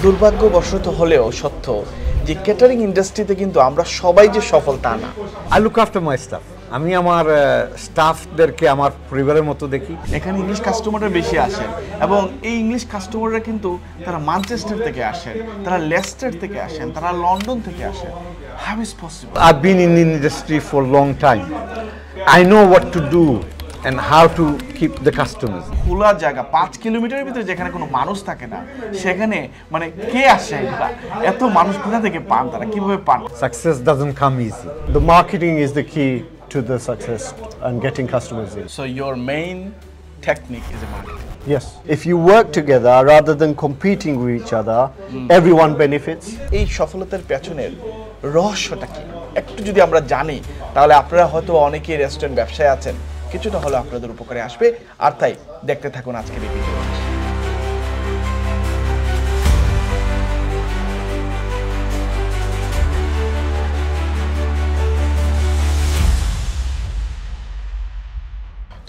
দুর্ভাগ্যবশত হলেও সত্য যে ক্যাটারিং ইন্ডাস্ট্রিতে কিন্তু আমরা সবাই যে সফল তা না। I look after my staff. আমি আমার স্টাফদেরকে আমার পরিবারের মতো দেখি। এখানে ইংলিশ কাস্টমাররা বেশি আসেন এবং এই ইংলিশ কাস্টমাররা কিন্তু তারা ম্যানচেস্টার থেকে আসেন, তারা লেস্টার থেকে আসেন, তারা লন্ডন থেকে আসেন। How is possible? I've been in the industry for a long time. I know what to do and how to keep the customers. খোলা জায়গা 5 কিলোমিটারের ভিতরে যেখানে কোনো মানুষ থাকে না, সেখানে মানে কে আসে? এত মানুষ কোথা থেকে পান, তারা কিভাবে পান? Success doesn't come easy. The marketing is the key to the success and getting customers in. So your main technique is a marketing. Yes. If you work together rather than competing with each other, everyone benefits. এই সফলতার পেছনের রহস্যটা কি একটু যদি আমরা জানি, তাহলে আপনারা হয়তো অনেকেই রেস্টুরেন্ট ব্যবসায় আছেন, কিছুটা হলো আপনাদের উপকারে আসবে। আর তাই দেখতে থাকুন আজকের এই ভিডিও।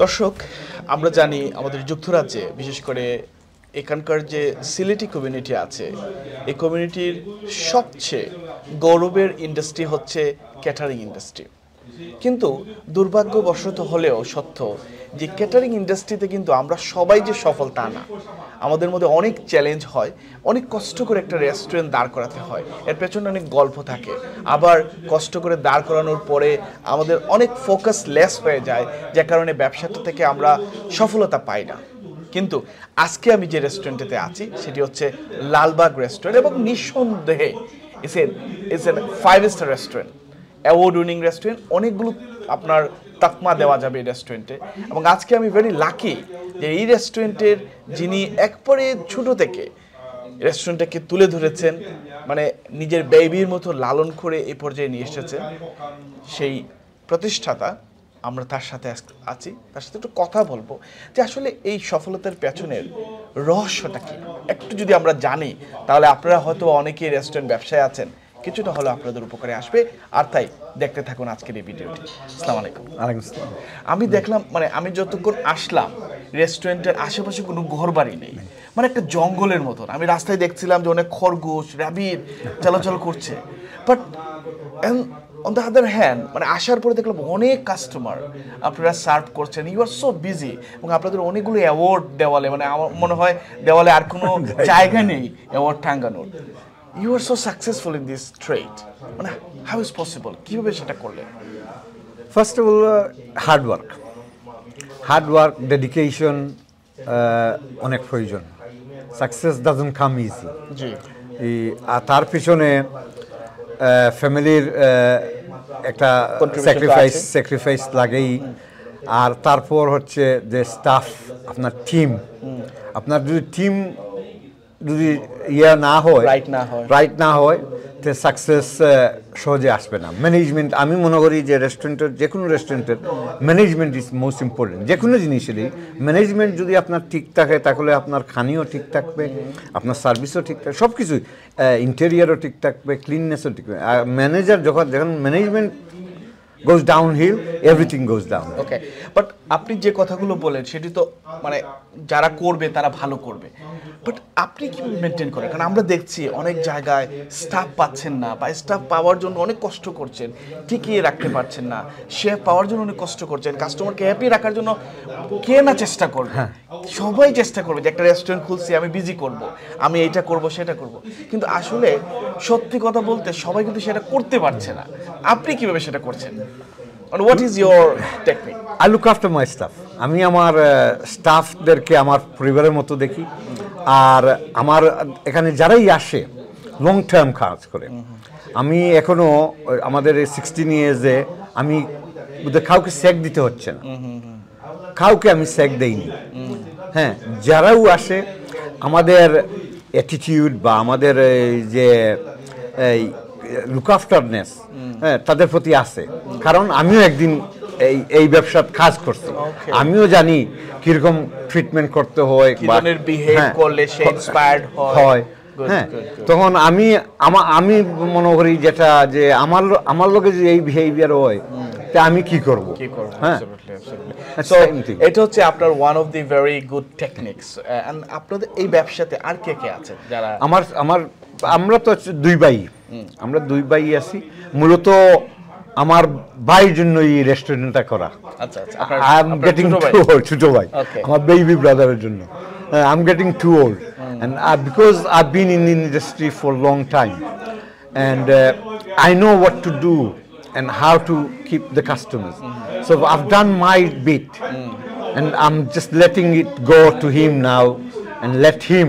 দর্শক, আমরা জানি আমাদের যুক্তরাজ্যে বিশেষ করে এখানকার যে সিলেটি কমিউনিটি আছে, এই কমিউনিটির সবচেয়ে গৌরবের ইন্ডাস্ট্রি হচ্ছে ক্যাটারিং ইন্ডাস্ট্রি। কিন্তু দুর্ভাগ্যবশত হলেও সত্য যে ক্যাটারিং ইন্ডাস্ট্রিতে কিন্তু আমরা সবাই যে সফল তা না। আমাদের মধ্যে অনেক চ্যালেঞ্জ হয়, অনেক কষ্ট করে একটা রেস্টুরেন্ট দাঁড় করাতে হয়, এর পেছনে অনেক গল্প থাকে। আবার কষ্ট করে দাঁড় করানোর পরে আমাদের অনেক ফোকাস লেস হয়ে যায়, যে কারণে ব্যবসাটা থেকে আমরা সফলতা পাই না। কিন্তু আজকে আমি যে রেস্টুরেন্টেতে আছি সেটি হচ্ছে লালবাগ রেস্টুরেন্ট এবং নিঃসন্দেহে it's an 5 star restaurant, award winning restaurant. অনেকগুলো আপনার তাকমা দেওয়া যাবে এই রেস্টুরেন্টে। এবং আজকে আমি ভেরি লাকি যে এই রেস্টুরেন্টের যিনি একবারে ছোটো থেকে রেস্টুরেন্টটাকে তুলে ধরেছেন, মানে নিজের বেবির মতো লালন করে এই পর্যায়ে নিয়ে এসেছেন, সেই প্রতিষ্ঠাতা। আমরা তার সাথে আছি, তার সাথে একটু কথা বলবো যে আসলে এই সফলতার পেছনের রহস্যটা কি একটু যদি আমরা জানি, তাহলে আপনারা হয়তো অনেকেই রেস্টুরেন্ট ব্যবসায় আছেন, কিছুটা হলো আপনাদের উপকারে আসবে। আর তাই দেখতে থাকুন আজকের এই ভিডিওটি। আসসালামু আলাইকুম। ওয়ালাইকুম আসসালাম। আমি দেখলাম, মানে আমি যতক্ষণ আসলাম রেস্টুরেন্টের আশেপাশে কোনো ঘর বাড়ি নেই, মানে একটা জঙ্গলের মতন। আমি রাস্তায় দেখছিলাম যে অনেক খরগোশ, র্যাবিট চলাচল করছে, but on the other hand মানে আসার পরে দেখলাম অনেক কাস্টমার আপনারা সার্ভ করছেন। ইউ আর সো বিজি এবং আপনাদের অনেকগুলো অ্যাওয়ার্ড দেওয়ালে, মানে আমার মনে হয় দেওয়ালে আর কোনো জায়গা নেই অ্যাওয়ার্ড টাঙ্গানোর। You are so successful in this trade, মানে হাউ ইজ পসিবল, কীভাবে সেটা করলেন? First of all hard work, dedication অনেক প্রয়োজন। Success doesn't come easy. জি। আর তার পিছনে ফ্যামিলির একটা স্যাক্রিফাইস লাগেই। আর তারপর হচ্ছে যে স্টাফ, আপনার টিম, আপনার যদি টিম যদি রাইট না হয় তো সাকসেস সহজে আসবে না। ম্যানেজমেন্ট, আমি মনে করি যে রেস্টুরেন্টের, যে কোনো রেস্টুরেন্টের ম্যানেজমেন্ট ইজ মোস্ট ইম্পর্টেন্ট। যে কোনো জিনিসেরই ম্যানেজমেন্ট যদি আপনার ঠিক থাকে, তাহলে আপনার খানিও ঠিক থাকবে, আপনার সার্ভিসও ঠিক থাকবে, সব কিছুই, ইন্টেরিয়ারও ঠিক থাকবে, ক্লিননেসও ঠিক থাকবে। আর ম্যানেজার যখন management goes downhill, everything goes down. Okay, but আপনি যে কথাগুলো বলেন সেটি তো মানে যারা করবে তারা ভালো করবে, বাট আপনি কীভাবে মেনটেন করেন? কারণ আমরা দেখছি অনেক জায়গায় স্টাফ পাচ্ছেন না, বা স্টাফ পাওয়ার জন্য অনেক কষ্ট করছেন, টিকিয়ে রাখতে পারছেন না, শেফ পাওয়ার জন্য অনেক কষ্ট করছেন, কাস্টমারকে হ্যাপি রাখার জন্য কে না চেষ্টা করবে? সবাই চেষ্টা করবে যে একটা রেস্টুরেন্ট খুলছি, আমি বিজি করব, আমি এইটা করব, সেটা করব, কিন্তু আসলে সত্যি কথা বলতে সবাই কিন্তু সেটা করতে পারছে না। আপনি কিভাবে সেটা করছেন? And what is your technique? I look after my staff. আমি আমার স্টাফদেরকে আমার পরিবারের মতো দেখি। আর আমার এখানে যারাই আসে লং টার্ম কাজ করে। আমি এখনো আমাদের 16 ইয়ার্সে আমি কাউকে স্যাক দিতে হচ্ছে না, কাউকে আমি স্যাক দেইনি। হ্যাঁ, যারাও আসে আমাদের অ্যাটিটিউড বা আমাদের যে লুক আফটারনেস, হ্যাঁ, তাদের প্রতি আছে। কারণ আমিও একদিন এই ব্যবসার কাজ করছি, আমিও জানি কিরকম ট্রিটমেন্ট করতে হয়, হয়। হ্যাঁ, তখন আমি মনে করি যেটা যে আমার লোকে যে এই বিহেভিয়ার হয়, তা আমি কি করব কি করব হ্যাঁ absolutely absolutely That's so same thing. এটা হচ্ছে আপনার one of the very good techniques and আপনাদের এই ব্যবসাতে আর কে কে আছে যারা আমরা তো দুই ভাই আমরা দুই ভাই আছি মূলত আমার ভাইয়ের জন্য এই রেস্টুরেন্টটা করা আচ্ছা আচ্ছা I am getting too old ছোট ভাই Okay. আমার বেবি ব্রাদারের জন্য I am getting too old and because I've been in the industry for a long time and I know what to do and how to keep the customers so I've done my bit and I'm just letting it go to him now and let him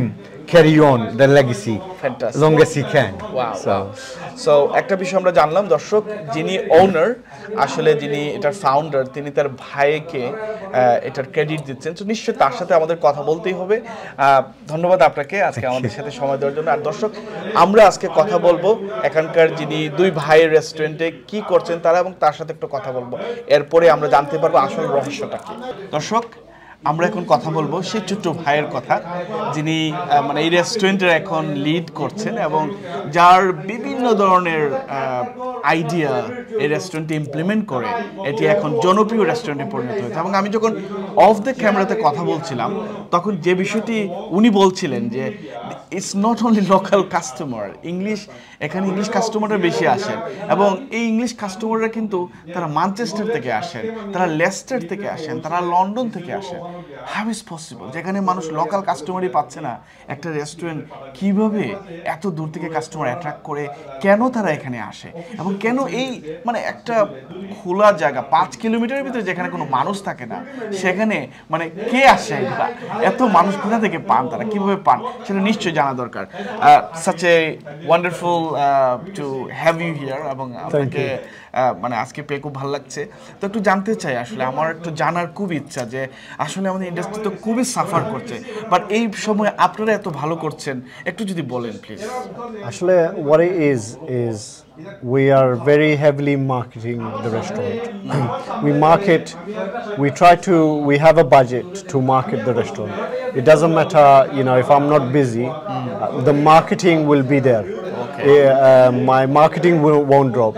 carry on the legacy Fantastic. as long as he can Wow, so একটা বিষয় আমরা জানলাম দর্শক যিনি ওনার আসলে যিনি এটার founder তিনি তার ভাইকে এটার ক্রেডিট দিচ্ছেন তো নিশ্চয়ই তার সাথে আমাদের কথা বলতেই হবে ধন্যবাদ আপনাকে আজকে আমাদের সাথে সময় দেওয়ার জন্য আর দর্শক আমরা আজকে কথা বলবো এখানকার যিনি দুই ভাইয়ের রেস্টুরেন্টে কি করছেন তারা এবং তার সাথে একটু কথা বলবো এরপরে আমরা জানতে পারবো আসল রহস্যটা কি দর্শক আমরা এখন কথা বলবো সেই ছোট্ট ভাইয়ের কথা যিনি মানে এই রেস্টুরেন্টের এখন লিড করছেন এবং যার বিভিন্ন ধরনের আইডিয়া এই রেস্টুরেন্টে ইমপ্লিমেন্ট করে এটি এখন জনপ্রিয় রেস্টুরেন্টে পরিণত হয়েছে এবং আমি যখন অফ দ্য ক্যামেরাতে কথা বলছিলাম তখন যে বিষয়টি উনি বলছিলেন যে it's not only local customer এখানে ইংলিশ কাস্টমাররা বেশি আসেন এবং এই ইংলিশ কাস্টমাররা কিন্তু তারা ম্যানচেস্টার থেকে আসেন তারা লেস্টার থেকে আসেন তারা লন্ডন থেকে আসেন হাউ ইজ পসিবল যেখানে মানুষ লোকাল কাস্টমারই পাচ্ছে না একটা রেস্টুরেন্ট কিভাবে এত দূর থেকে কাস্টমার অ্যাট্রাক্ট করে কেন তারা এখানে আসে এবং কেন এই মানে একটা খোলা জায়গা 5 কিলোমিটারের ভিতরে যেখানে কোনো মানুষ থাকে না সেখানে মানে কে আসে এগুলা এত মানুষ কোথা থেকে পান তারা কিভাবে পান সেটা নিশ্চয়ই জানা দরকার such a wonderful to have you here এবং আপনাকে মানে আজকে পেয়ে খুব ভালো লাগছে তো একটু জানতে চাই আসলে আমার একটু জানার খুব ইচ্ছা যে আসলে আমাদের ইন্ডাস্ট্রি তো খুবই সাফার করছে বাট এই সময় আপনারা এত ভালো করছেন একটু যদি বলেন please Actually, what it is we are very heavily marketing the restaurant. We have a budget to market the restaurant. It doesn't matter, if I'm not busy, the marketing will be there. Okay. My marketing won't drop.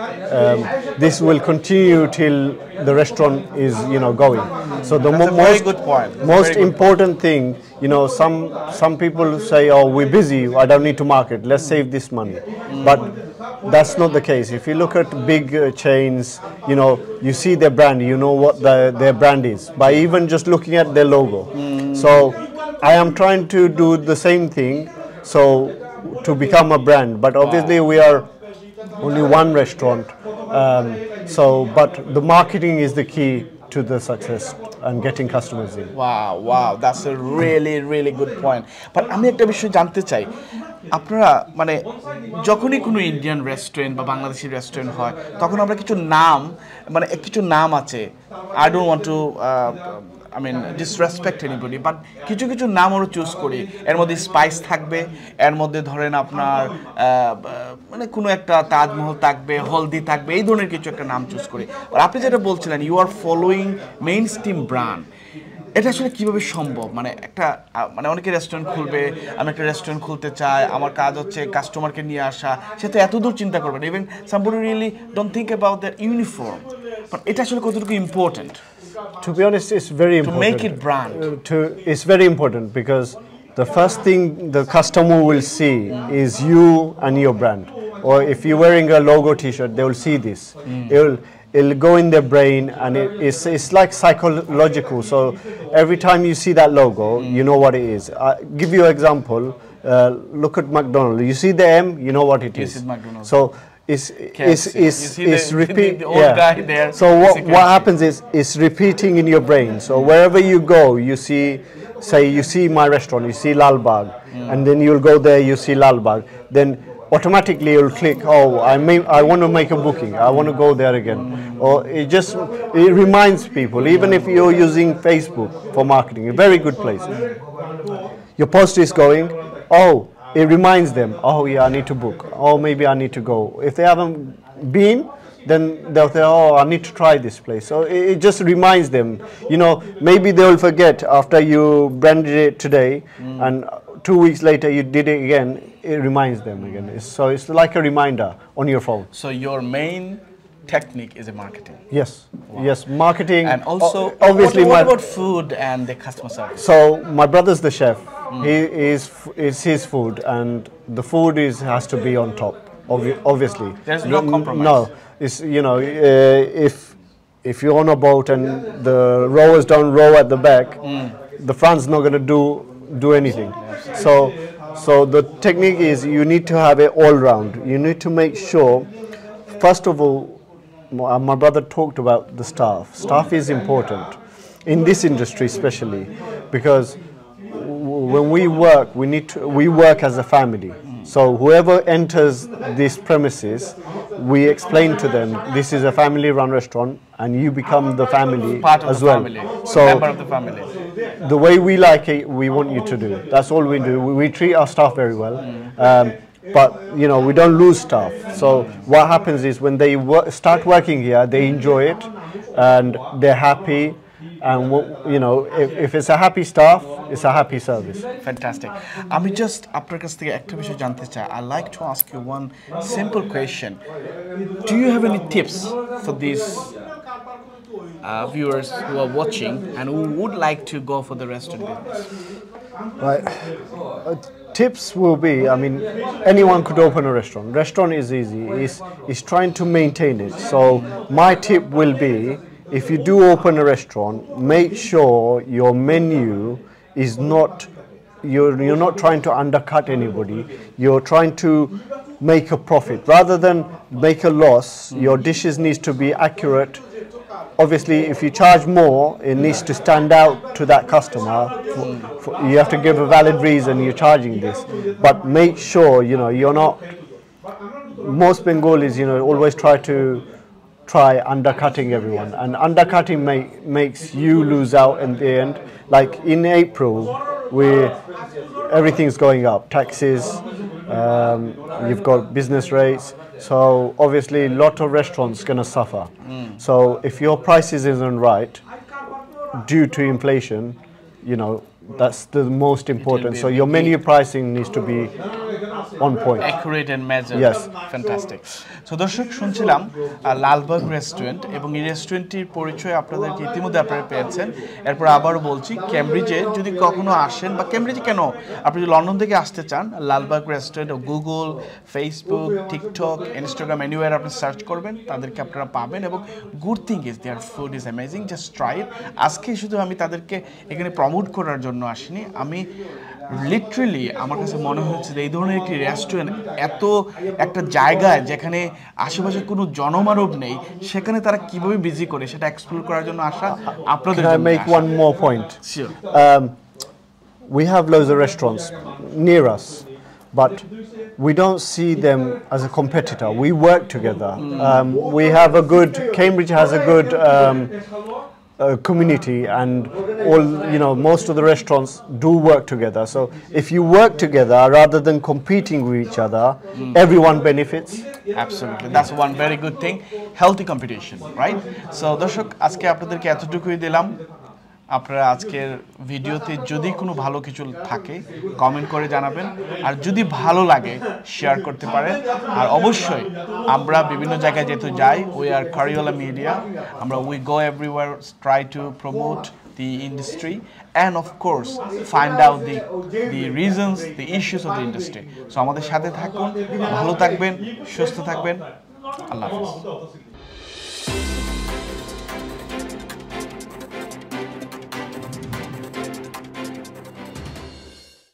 This will continue till the restaurant is, going. So the very good point. Most important thing, some people say, "Oh, we're busy. I don't need to market. Let's save this money." But that's not the case. If you look at big chains, you see their brand. You know what their brand is by even just looking at their logo. So I am trying to do the same thing. So to become a brand, but obviously we are only one restaurant. But the marketing is the key to the success and getting customers in. Wow, that's a really good point. But আমি একটা বিষয় জানতে চাই আপনারা মানে যখনই কোনো Indian restaurant বা বাংলাদেশি রেস্টুরেন্ট হয় তখন আমরা কিছু নাম আছে I don't want to disrespect anybody but কিছু নাম আমরা চুজ করি এর মধ্যে স্পাইস থাকবে এর মধ্যে ধরেন আপনার মানে কোনো একটা তাজমহল থাকবে হলদি থাকবে এই ধরনের কিছু একটা নাম চুজ করি আর আপনি যেটা বলছিলেন you are following mainstream brand এটা আসলে কিভাবে সম্ভব মানে একটা মানে অনেকে রেস্টুরেন্ট খুলবে আমি একটা রেস্টুরেন্ট খুলতে চাই আমার কাজ হচ্ছে কাস্টমারকে নিয়ে আসা সে তো এত দূর চিন্তা করবে না even somebody really don't think about their uniform but এটা আসলে কতটুকু important To be honest, it's very important. To make it brand. It's very important because the first thing the customer will see is you and your brand. Or if you're wearing a logo T-shirt, they will see this. It'll go in their brain, and it's like psychological. So every time you see that logo, you know what it is. Give you an example. Look at McDonald's. You see the M, you know what it is. This is McDonald's. So it's repeat. The old guy there. So what happens is it's repeating in your brain. So wherever you go, you see, say you see my restaurant, you see Lal Bagh, and then you'll go there, you see Lal Bagh. Then automatically you'll click. Oh, I want to make a booking. I want to go there again. Or it reminds people. Even if you're using Facebook for marketing, a very good place. Your post is going. Oh. It reminds them, oh yeah, I need to book. Oh, maybe I need to go. If they haven't been, then they'll say, oh, I need to try this place. So it just reminds them. Maybe they will forget after you branded it today, and 2 weeks later you did it again. It reminds them again. So it's like a reminder on your phone. So your main technique is a marketing. Yes, yes, marketing. And also, obviously, what about food and the customer service? so my brother's the chef. He is his food, and the food has to be on top. Obviously, There's no compromise. No, it's if you're on a boat and the rowers don't row at the back, the front's not going to do anything. So the technique is you need to have it all round. You need to make sure, first of all, my brother talked about the staff. Staff is important in this industry, especially because when we work as a family. So whoever enters these premises, we explain to them this is a family-run restaurant, and you become the family Part of as the well. family. So Member of the family. the way we like it, we want you to do. That's all we do. We treat our staff very well, but we don't lose staff. So what happens is when they start working here, they enjoy it and they're happy. And if it's a happy staff, it's a happy service. Fantastic. আমি just আপনার কাছ থেকে একটা বিষয় জানতে চাই. I like to ask you one simple question. Do you have any tips for these viewers who are watching and who would like to go for the restaurant business? Right. Tips will be, anyone could open a restaurant. Restaurant is easy. It's trying to maintain it. So my tip will be, if you do open a restaurant, make sure your menu is not, you're not trying to undercut anybody. You're trying to make a profit. Rather than make a loss, your dishes needs to be accurate. Obviously, if you charge more, it needs to stand out to that customer. You have to give a valid reason you're charging this. But make sure, you're not, most Bengalis, always try undercutting everyone, and undercutting makes you lose out in the end. Like in April, everything's going up, taxes, you've got business rates, so obviously a lot of restaurants going to suffer. So if your prices isn't right due to inflation, that's the most important. So your menu pricing needs to be on point, accurate and measured. Yes. Fantastic. So দর্শক শুনছিলাম Lalbagh restaurant, এবং এই রেস্টুরেন্টটির পরিচয় আপনাদেরকে ইতিমধ্যে আপনারা পেয়েছেন। এরপর আবারও বলছি, ক্যামব্রিজে যদি কখনো আসেন, বা ক্যামব্রিজে কেন, আপনি যদি লন্ডন থেকে আসতে চান, লালবাগ রেস্টুরেন্ট ও Google, Facebook, TikTok, Instagram, anywhere আপনি সার্চ করবেন, তাদেরকে আপনারা পাবেন। এবং good thing is their food is amazing, just try it. আজকে শুধু আমি তাদেরকে এখানে প্রমোট করার জন্য আসিনি, আমি লিটারেলি আমার কাছে মনে হচ্ছে যে এই ধরনের একটি রেস্টুরেন্ট এত একটা জায়গায় যেখানে আশেপাশে কোনো জনমানব নেই, সেখানে তারা কিভাবে বিজি করে সেটা এক্সপ্লোর করার জন্য আসা আপনাদের জন্য। Can I make one more point? Sure. We have loads of restaurants near us, but we don't see them as a competitor. We work together. We have Cambridge has a good community, and most of the restaurants do work together. So if you work together rather than competing with each other, everyone benefits. Absolutely, that's one very good thing. Healthy competition, right? So দর্শক, আজকে আপনাদেরকে এতটুকুই দিলাম। আপনারা আজকের ভিডিওতে যদি কোনো ভালো কিছু থাকে কমেন্ট করে জানাবেন, আর যদি ভালো লাগে শেয়ার করতে পারেন। আর অবশ্যই আমরা বিভিন্ন জায়গায় যেহেতু যাই, উই আর কারিওলা মিডিয়া, আমরা we go everywhere, try to promote the industry and of course find out the reasons, the issues of the industry. So আমাদের সাথে থাকুন, ভালো থাকবেন, সুস্থ থাকবেন। আল্লাহ হাফেজ।